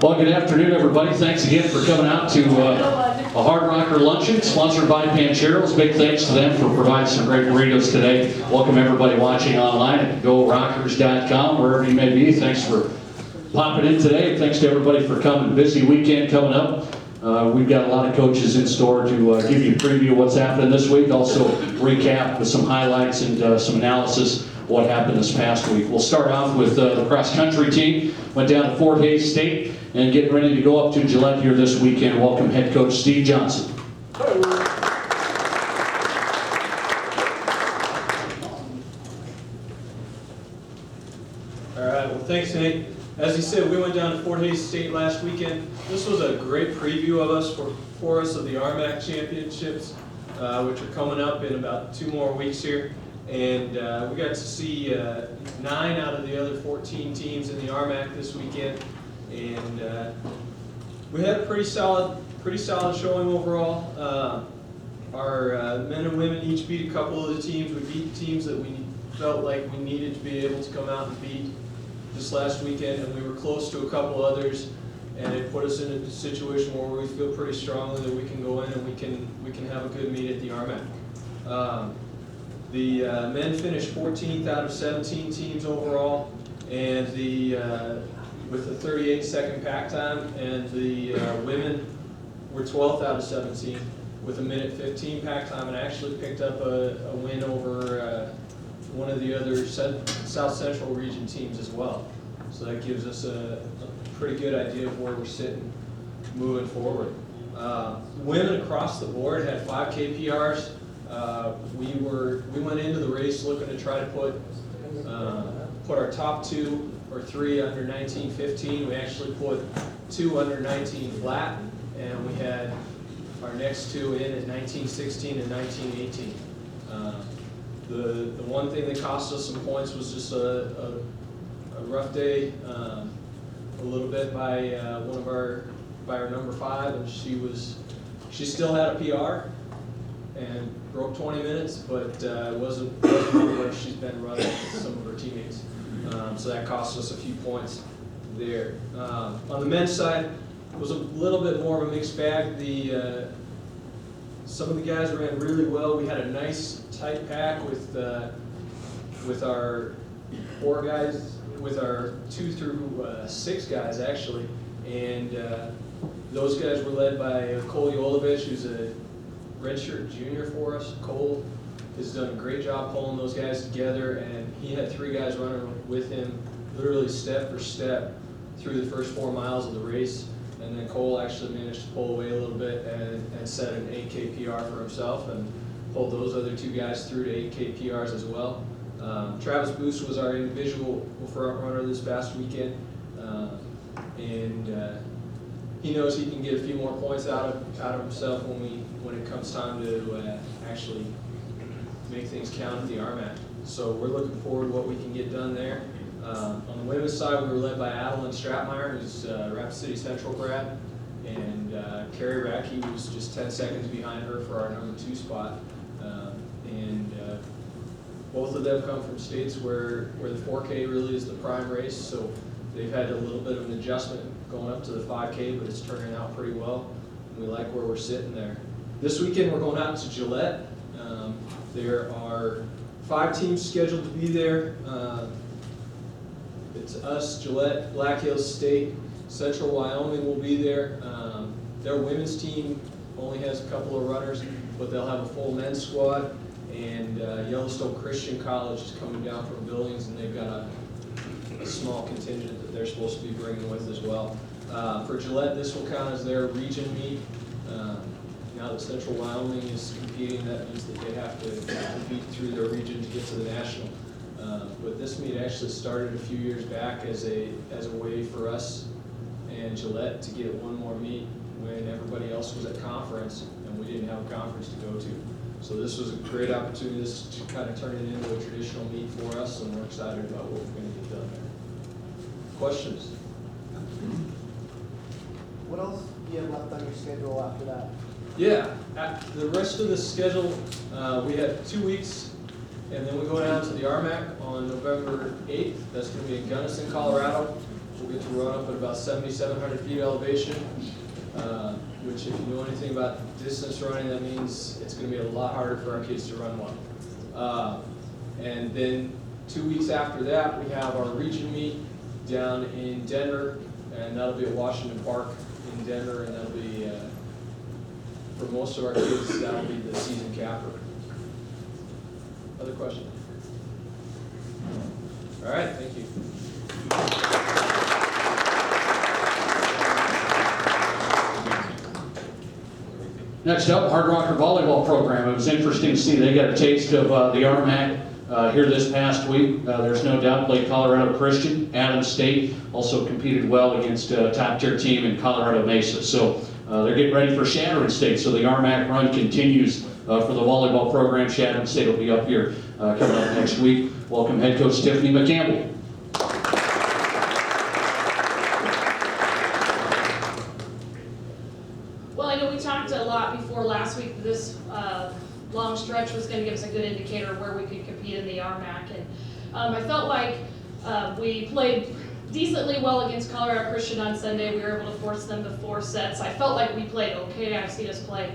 Well, good afternoon, everybody. Thanks again for coming out to a Hardrocker Luncheon sponsored by Pancheros. Big thanks to them for providing some great burritos today. Welcome everybody watching online at GoRockers.com, wherever you may be. Thanks for popping in today. Thanks to everybody for coming. Busy weekend coming up. We've got a lot of coaches in store to give you a preview of what's happening this week. Also recap with some highlights and some analysis of what happened this past week. We'll start off with the cross-country team. Went down to Fort Hays State and getting ready to go up to Gillette here this weekend. Welcome head coach Steve Johnson. All right, well thanks Nate. As he said, we went down to Fort Hays State last weekend. This was a great preview of us for us of the RMAC championships, which are coming up in about 2 more weeks here. And we got to see 9 out of the other 14 teams in the RMAC this weekend. And we had a pretty solid showing overall. Our men and women each beat a couple of the teams. We beat teams that we felt like we needed to be able to come out and beat this last weekend, and we were close to a couple others, and it put us in a situation where we feel pretty strongly that we can go in and we can have a good meet at the RMAC. The men finished 14th out of 17 teams overall, and with a 38-second pack time, and the women were 12th out of 17 with a minute 15 pack time, and actually picked up a win over one of the other South Central region teams as well. So that gives us a pretty good idea of where we're sitting moving forward. Women across the board had 5K PRs. We went into the race looking to try to put our top 2 or 3 under 19:15. We actually put 2 under 19 flat, and we had our next 2 in at 19:16 and 19:18. The one thing that cost us some points was just a rough day, a little bit by our number 5, and she still had a PR and broke 20 minutes, but wasn't where she's been running with some of her teammates. So that cost us a few points there. On the men's side, it was a little bit more of a mixed bag. Some of the guys ran really well. We had a nice tight pack with our 4 guys, with our 2 through 6 guys actually, and those guys were led by Cole Yolovich, who's a redshirt junior for us. Cole has done a great job pulling those guys together, and he had 3 guys running with him literally step for step through the first 4 miles of the race. And then Cole actually managed to pull away a little bit and set an 8K PR for himself, and pulled those other 2 guys through to 8K PRs as well. Travis Boost was our individual front runner this past weekend, and he knows he can get a few more points out of himself when it comes time to actually make things count at the RMAC. So we're looking forward to what we can get done there. On the women's side, we were led by Adeline Stratmeyer, who's Rapid City Central grad, and Carrie Racky was just 10 seconds behind her for our number 2 spot. And both of them come from states where the 4K really is the prime race, so they've had a little bit of an adjustment going up to the 5K, but it's turning out pretty well, and we like where we're sitting there. This weekend we're going out to Gillette. There are 5 teams scheduled to be there. It's us, Gillette, Black Hills State, Central Wyoming will be there. Their women's team only has a couple of runners, but they'll have a full men's squad. And Yellowstone Christian College is coming down from Billings, and they've got a small contingent that they're supposed to be bringing with as well. For Gillette, this will count as their region meet. Now that Central Wyoming is competing, that means that they have to compete through their region to get to the national. But this meet actually started a few years back as a way for us and Gillette to get one more meet when everybody else was at conference and we didn't have a conference to go to. So this was a great opportunity to kind of turn it into a traditional meet for us, and we're excited about what we're going to get done there. Questions? What else do you have left on your schedule after that? Yeah, the rest of the schedule, we had 2 weeks And then we go down to the RMAC on November 8th. That's going to be in Gunnison, Colorado. We'll get to run up at about 7,700 feet elevation, which if you know anything about distance running, that means it's going to be a lot harder for our kids to run one. And then 2 weeks after that, we have our region meet down in Denver, and that'll be at Washington Park in Denver, and that'll be, for most of our kids, that'll be the season capper. Other questions? All right, thank you. Next up, Hardrocker volleyball program. It was interesting to see they got a taste of the RMAC here this past week. There's no doubt played Colorado Christian, Adams State, also competed well against a top-tier team in Colorado Mesa. So they're getting ready for Shattering State. So the RMAC run continues for the volleyball program. Shattering State will be up here coming up next week. Welcome head coach Tiffany McCampbell. Well, I know we talked a lot before last week that this long stretch was going to give us a good indicator of where we could compete in the RMAC. And I felt like we played decently well against Colorado Christian on Sunday. We were able to force them to 4 sets. I felt like we played okay. I've seen us play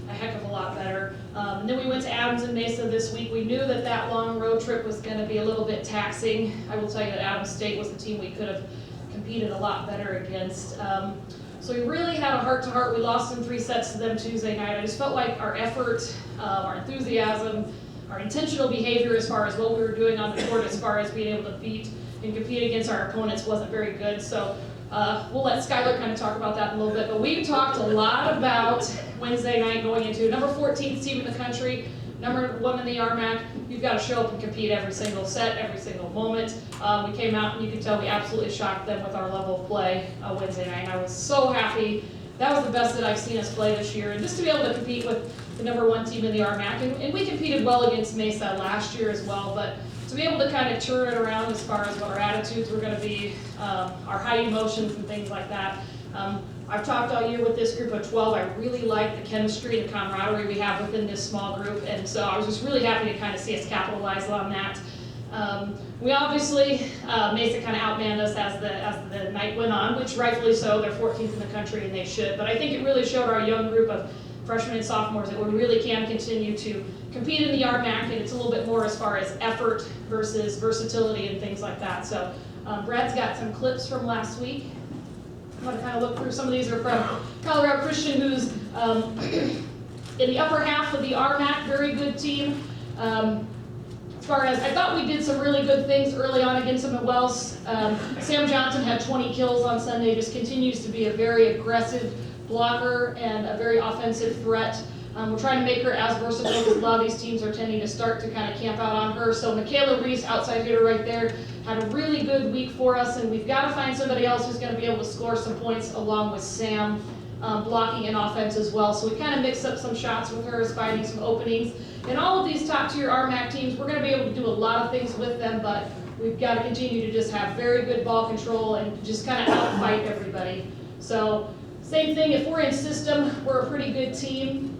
a heck of a lot better. And then we went to Adams and Mesa this week. We knew that that long road trip was going to be a little bit taxing. I will tell you that Adams State was the team we could have competed a lot better against. So we really had a heart-to-heart. We lost in 3 sets to them Tuesday night. I just felt like our effort, our enthusiasm, our intentional behavior as far as what we were doing on the court as far as being able to beat and compete against our opponents wasn't very good. So we'll let Skylar kind of talk about that in a little bit. But we talked a lot about Wednesday night going into number 14th team in the country, number 1 in the RMAC. You've got to show up and compete every single set, every single moment. We came out and you can tell we absolutely shocked them with our level of play Wednesday night. And I was so happy. That was the best that I've seen us play this year. And just to be able to compete with the number 1 team in the RMAC. And we competed well against Mesa last year as well. But to be able to kind of turn it around as far as what our attitudes were going to be, our high emotions and things like that. I've talked all year with this group of 12. I really like the chemistry and camaraderie we have within this small group, and so I was just really happy to kind of see us capitalize on that. We obviously, Mesa kind of outmanned us as the night went on, which rightfully so. They're 14th in the country, and they should. But I think it really showed our young group of freshmen and sophomores that we really can continue to compete in the RMAC, and it's a little bit more as far as effort versus versatility and things like that. So Brad's got some clips from last week. I'm going to kind of look through. Some of these are from Colorado Christian, who's in the upper half of the RMAC, very good team. As far as, I thought we did some really good things early on against them at Wells. Sam Johnson had 20 kills on Sunday, just continues to be a very aggressive blocker and a very offensive threat. We're trying to make her as versatile because a lot of these teams are tending to start to kind of camp out on her. So Michaela Reese, outside hitter right there, had a really good week for us, and we've got to find somebody else who's going to be able to score some points along with Sam, blocking and offense as well. So we kind of mixed up some shots with her as finding some openings. And all of these top-tier RMAC teams, we're going to be able to do a lot of things with them, but we've got to continue to just have very good ball control and just kind of outfight everybody. So same thing, if we're in system, we're a pretty good team.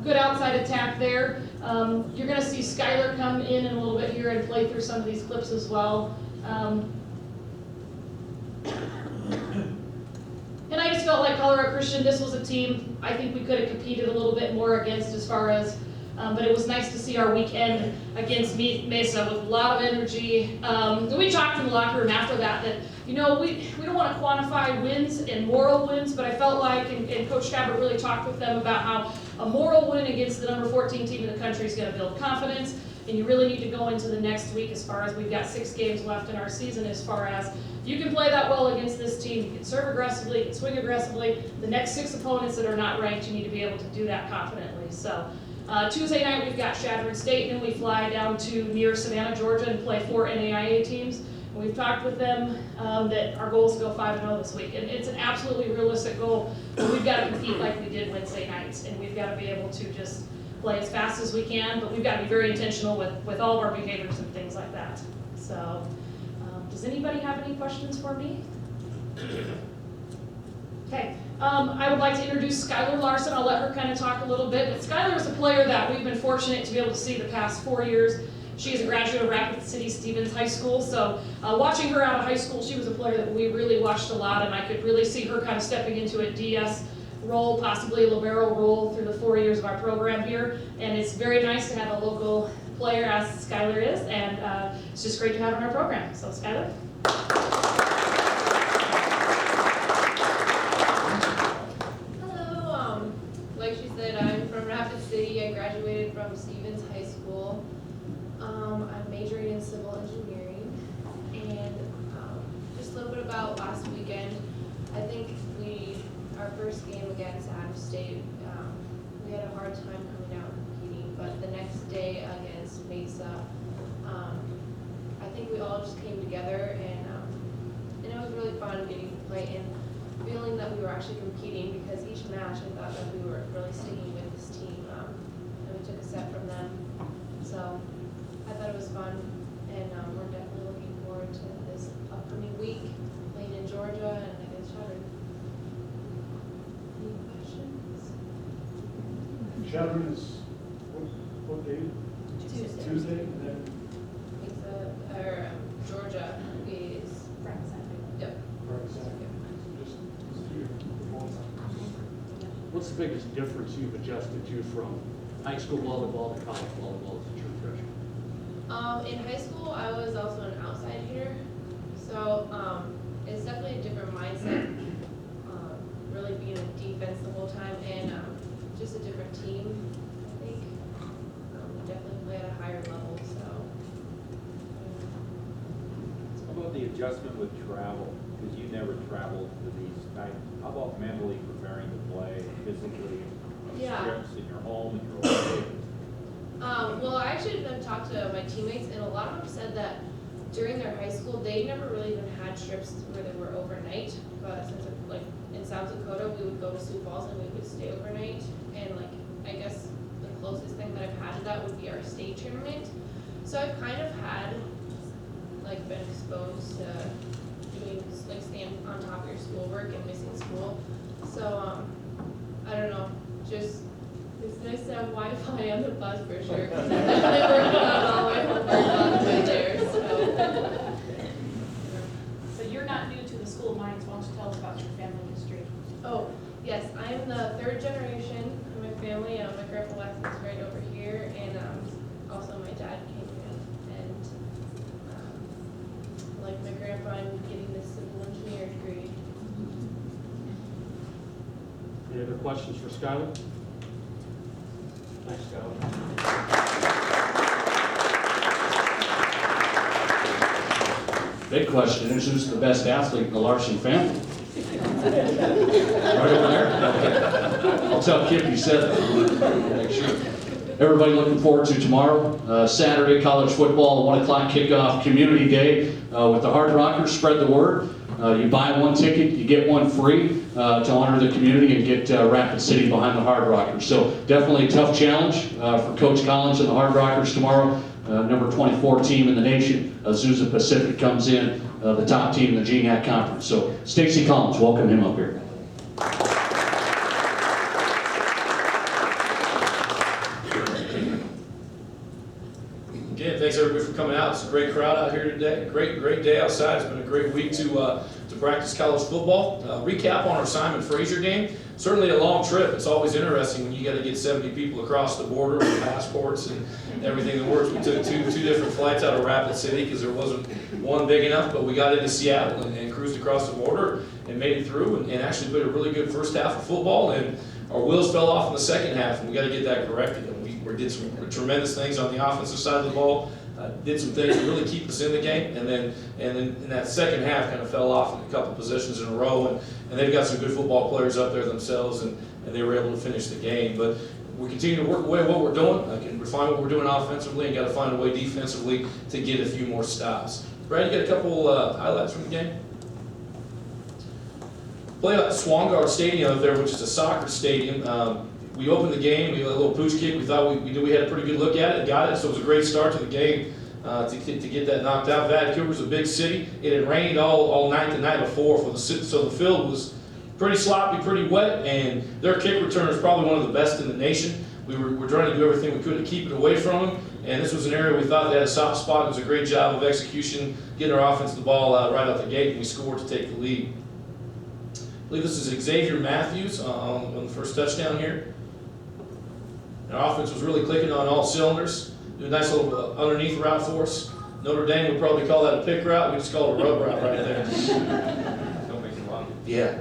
Good outside attack there. You're going to see Skylar come in a little bit here and play through some of these clips as well. And I just felt like Colorado Christian, this was a team I think we could have competed a little bit more against as far as, but it was nice to see our weekend against Mesa with a lot of energy. We talked in the locker room after that, you know, we don't want to quantify wins and moral wins, but I felt like, and Coach Cabot really talked with them about how a moral win against the number 14 team in the country is going to build confidence, and you really need to go into the next week as far as we've got 6 games left in our season as far as you can play that well against this team, you can serve aggressively, you can swing aggressively. The next 6 opponents that are not ranked, you need to be able to do that confidently. So Tuesday night we've got Shattering State, and we fly down to near Savannah, Georgia, and play 4 NAIA teams. And we've talked with them that our goal is to go 5-0 this week, and it's an absolutely realistic goal. But we've got to compete like we did Wednesday nights, and we've got to be able to just play as fast as we can. But we've got to be very intentional with all of our behaviors and things like that. So, does anybody have any questions for me? Okay. I would like to introduce Skylar Larson. I'll let her kind of talk a little bit. But Skylar is a player that we've been fortunate to be able to see the past 4 years She is a graduate of Rapid City Stevens High School, so watching her out of high school, she was a player that we really watched a lot, and I could really see her kind of stepping into a DS role, possibly a libero role through the 4 years of our program here. And it's very nice to have a local player as Skylar is, and it's just great to have her in our program. So Skylar. Hello, like she said, I'm from Rapid City. I graduated from Stevens High School. I'm majoring in civil engineering, and just a little bit about last weekend. I think our first game against Adams State, we had a hard time coming out and competing, but the next day against Mesa, I think we all just came together, and it was really fun getting to play and feeling that we were actually competing, because each match I thought that we were really sticking with this team, and we took a set from them. So I thought it was fun, and we're definitely looking forward to this upcoming week, playing in Georgia and against Shutter. Any questions? Shelburne is, what day? Tuesday. Tuesday, and then Georgia is Yep. Friday, Saturday. Just here. What's the biggest difference you've adjusted to from high school volleyball to college volleyball as a true freshman? In high school, I was also an outside hitter, so it's definitely a different mindset. Really being in defense the whole time, and just a different team. I think we definitely play at a higher level. So. How about the adjustment with travel? Because you never traveled to these nights. How about mentally preparing to play physically? Yeah. Trips in your home and your away? Well, I actually have talked to my teammates, and a lot of them said that during their high school, they never really even had trips where they were overnight. But since in South Dakota, we would go to Sioux Falls and we would stay overnight. And I guess the closest thing that I've had to that would be our state tournament. So I've kind of had been exposed to doing staying on top of your schoolwork and missing school. So I don't know, just it's nice to have Wi-Fi on the bus for sure. Because I definitely worked out all the way home for a lot of way there. So you're not new to the school mines. Why don't you tell us about your family history? Oh, yes, I'm the third generation in my family. My grandpa left is right over here, and also my dad came in, and like my grandpa, I'm getting this civil engineer degree. Any other questions for Skylar? Thanks, Skylar. Big question is, who's the best athlete in the Larson family? Right over there? Okay. I'll tell Kip you said that. Make sure. Everybody looking forward to tomorrow, Saturday, college football, 1 o'clock kickoff, community day with the Hardrockers. Spread the word. You buy one ticket, you get one free to honor the community and get Rapid City behind the Hardrockers. So definitely a tough challenge for Coach Collins and the Hardrockers tomorrow. Number 24 team in the nation, Azusa Pacific comes in, the top team in the GNAC conference. So Stacy Collins, welcome him up here. Again, thanks everybody for coming out. It's a great crowd out here today. Great day outside. It's been a great week to practice college football. Recap on our Simon Fraser game. Certainly a long trip. It's always interesting when you got to get 70 people across the border with passports and everything that works. We took two different flights out of Rapid City because there wasn't one big enough, but we got into Seattle and cruised across the border and made it through and actually played a really good first half of football. And our wheels fell off in the second half, and we got to get that corrected. And we did some tremendous things on the offensive side of the ball. Did some things to really keep us in the game, and then in that second half kind of fell off in a couple positions in a row, and they've got some good football players up there themselves, and they were able to finish the game. But we continue to work away at what we're doing, and refine what we're doing offensively, and got to find a way defensively to get a few more stops. Brad, you got a couple highlights from the game? Played at Swangard Stadium up there, which is a soccer stadium. We opened the game, we had a little pooch kick. We thought we knew we had a pretty good look at it, got it, so it was a great start to the game to get that knocked out. Vancouver's a big city. It had rained all night the night before, so the field was pretty sloppy, pretty wet, and their kick return is probably one of the best in the nation. we're trying to do everything we could to keep it away from them. And this was an area we thought they had a soft spot. It was a great job of execution, getting our offense the ball right out the gate, and we scored to take the lead. I believe this is Xavier Matthews on the first touchdown here. And our offense was really clicking on all cylinders. Do a nice little underneath route for us. Notre Dame would probably call that a pick route. We just call it a rub route right there. Don't make it long. Yeah.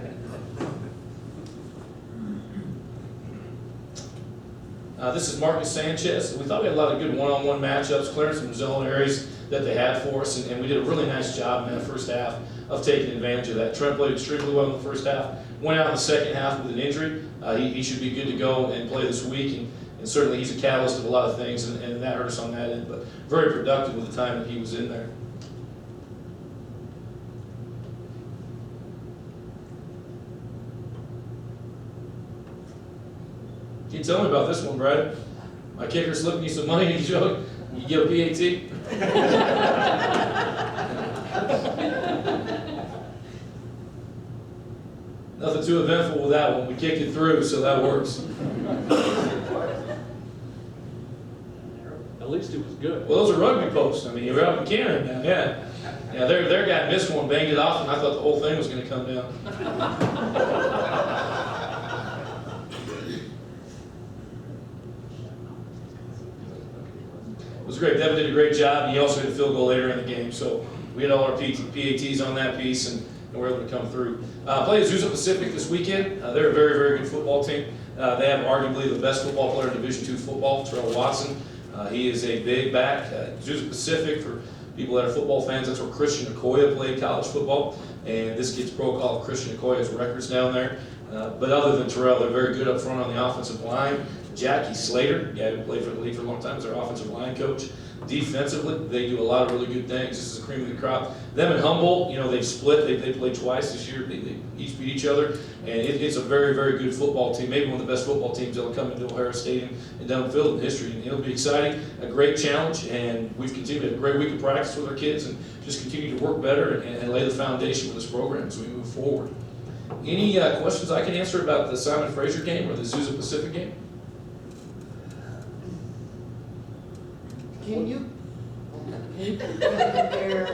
This is Marcus Sanchez. We thought we had a lot of good one-on-one matchups, clearing some zone areas that they had for us, and we did a really nice job in that first half of taking advantage of that. Trent played extremely well in the first half, went out in the second half with an injury. He should be good to go and play this week, and certainly he's a catalyst of a lot of things, and that hurt us on that end, but very productive with the time that he was in there. Can you tell me about this one, Brad? My kicker slipped me some money, you give a PAT? Nothing too eventful with that one. We kicked it through, so that works. At least it was good. Well, those are rugby posts. I mean, you're out in Canada now, yeah. Yeah, their guy missed one, banged it off, and I thought the whole thing was going to come down. It was great. Devin did a great job. He also hit a field goal later in the game, so we had all our PATs on that piece, and we're able to come through. Played Azusa Pacific this weekend. They're a very, very good football team. They have arguably the best football player in Division II football, Terrell Watson. He is a big back. Azusa Pacific, for people that are football fans, that's where Christian Okoye played college football, and this kid's pro called Christian Okoye's records down there. But other than Terrell, they're very good up front on the offensive line. Jackie Slater, guy who played for the league for a long time, is their offensive line coach. Defensively, they do a lot of really good things. This is the cream of the crop. Them and Humboldt, they've split. They played twice this year. They each beat each other, and it's a very, very good football team. Maybe one of the best football teams that'll come into O'Hara Stadium and downfield in history. And it'll be exciting, a great challenge, and we've continued to have a great week of practice with our kids and just continue to work better and lay the foundation for this program as we move forward. Any questions I can answer about the Simon Fraser game or the Azusa Pacific game? Can you compare,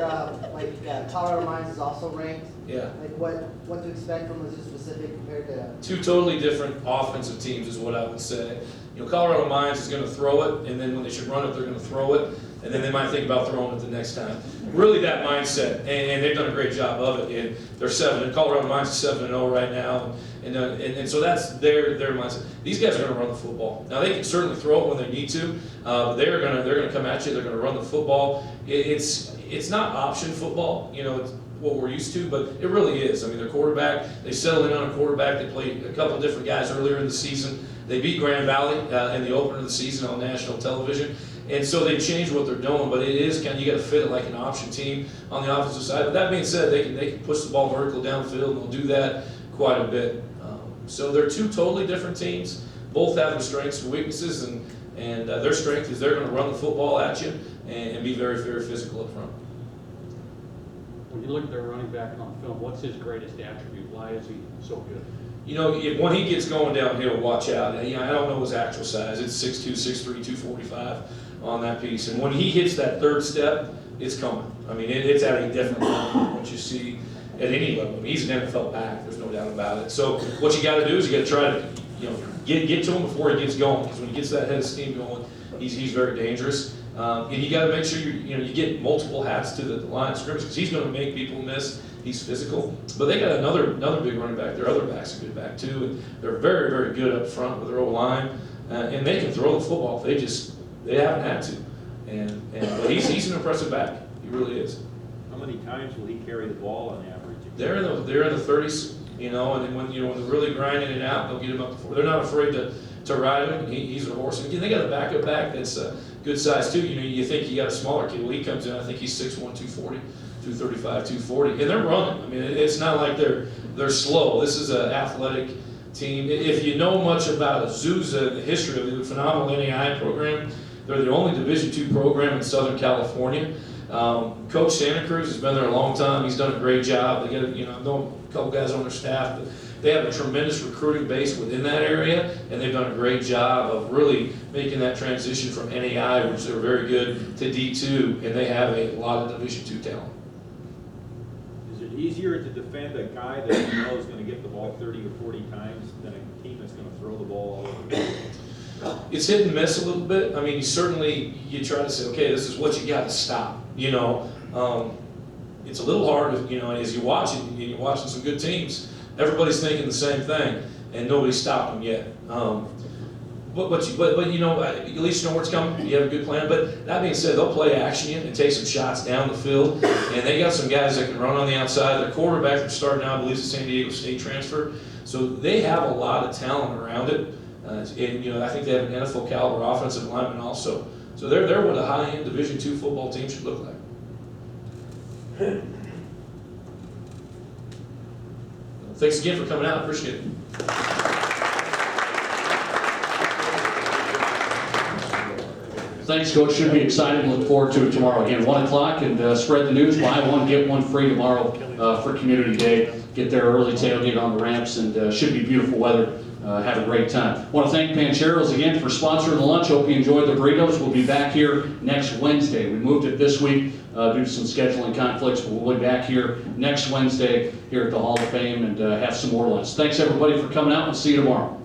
Colorado Mines is also ranked? Yeah. Like what to expect from Azusa Pacific compared to? Two totally different offensive teams is what I would say. Colorado Mines is going to throw it, and then when they should run it, they're going to throw it, and then they might think about throwing it the next time. Really that mindset, and they've done a great job of it. And they're 7, Colorado Mines is 7-0 right now, and so that's their mindset. These guys are going to run the football. Now they can certainly throw it when they need to, but they're going to come at you. They're going to run the football. It's not option football, it's what we're used to, but it really is. I mean, their quarterback, they settled in on a quarterback. They played a couple of different guys earlier in the season. They beat Grand Valley in the opener of the season on national television. And so they changed what they're doing, but it is kind of, you got to fit it like an option team on the offensive side. But that being said, they can push the ball vertical downfield, and they'll do that quite a bit. So they're two totally different teams. Both have their strengths and weaknesses, and their strength is they're going to run the football at you and be very, very physical up front. When you look at their running back on film, what's his greatest attribute? Why is he so good? When he gets going downhill, watch out. I don't know his actual size. It's 6'2", 6'3", 245 on that piece. And when he hits that third step, it's coming. I mean, it's at a different level than what you see at any level. I mean, he's an NFL back. There's no doubt about it. So what you got to do is you got to try to get to him before he gets going. Because when he gets that head of steam going, he's very dangerous. And you got to make sure you get multiple hats to the line of scrimmage because he's going to make people miss. He's physical, but they got another big running back. Their other back's a good back too, and they're very, very good up front with their O-line, and they can throw the football. They haven't had to, but he's an impressive back. He really is. How many times will he carry the ball on average? They're in the 30s, and then when they're really grinding it out, they'll get him up to 40. They're not afraid to ride him. He's a horse. And again, they got a backup back that's good size too. You think you got a smaller kid. Well, he comes in. I think he's 6'1", 240. 235, 240, and they're running. I mean, it's not like they're slow. This is an athletic team. If you know much about Azusa, the history of the phenomenal NAI program, they're the only Division II program in Southern California. Coach Santa Cruz has been there a long time. He's done a great job. They got, I know a couple guys on their staff, but They have a tremendous recruiting base within that area, and they've done a great job of really making that transition from NAI, which they're very good, to D2, and they have a lot of Division II talent. Is it easier to defend a guy that you know is gonna get the ball 30 or 40 times than a team that's gonna throw the ball all over the field? It's hit and miss a little bit. I mean, you try to say, okay, this is what you got to stop. You know, it's a little hard, you know, as you watch it, and you're watching some good teams. Everybody's thinking the same thing, and nobody's stopped them yet. But you know, at least you know where it's coming. You have a good plan. But that being said, they'll play action you and take some shots down the field, and they got some guys that can run on the outside. Their quarterback that's starting now, I believe, is a San Diego State transfer. So they have a lot of talent around it. And you know, I think they have an NFL caliber offensive lineman also. So they're what a high-end Division II football team should look like. Thanks again for coming out. Appreciate it. Thanks, Coach. Should be exciting. Look forward to it tomorrow. Again, 1 o'clock, and spread the news. Buy one, get one free tomorrow for Community Day. Get there early, tailgate on the ramps, and should be beautiful weather. Have a great time. I want to thank Pancheros again for sponsoring the lunch. Hope you enjoyed the burritos. We'll be back here next Wednesday. We moved it this week due to some scheduling conflicts, but we'll be back here next Wednesday here at the Hall of Fame and have some more lunch. Thanks, everybody, for coming out, and see you tomorrow.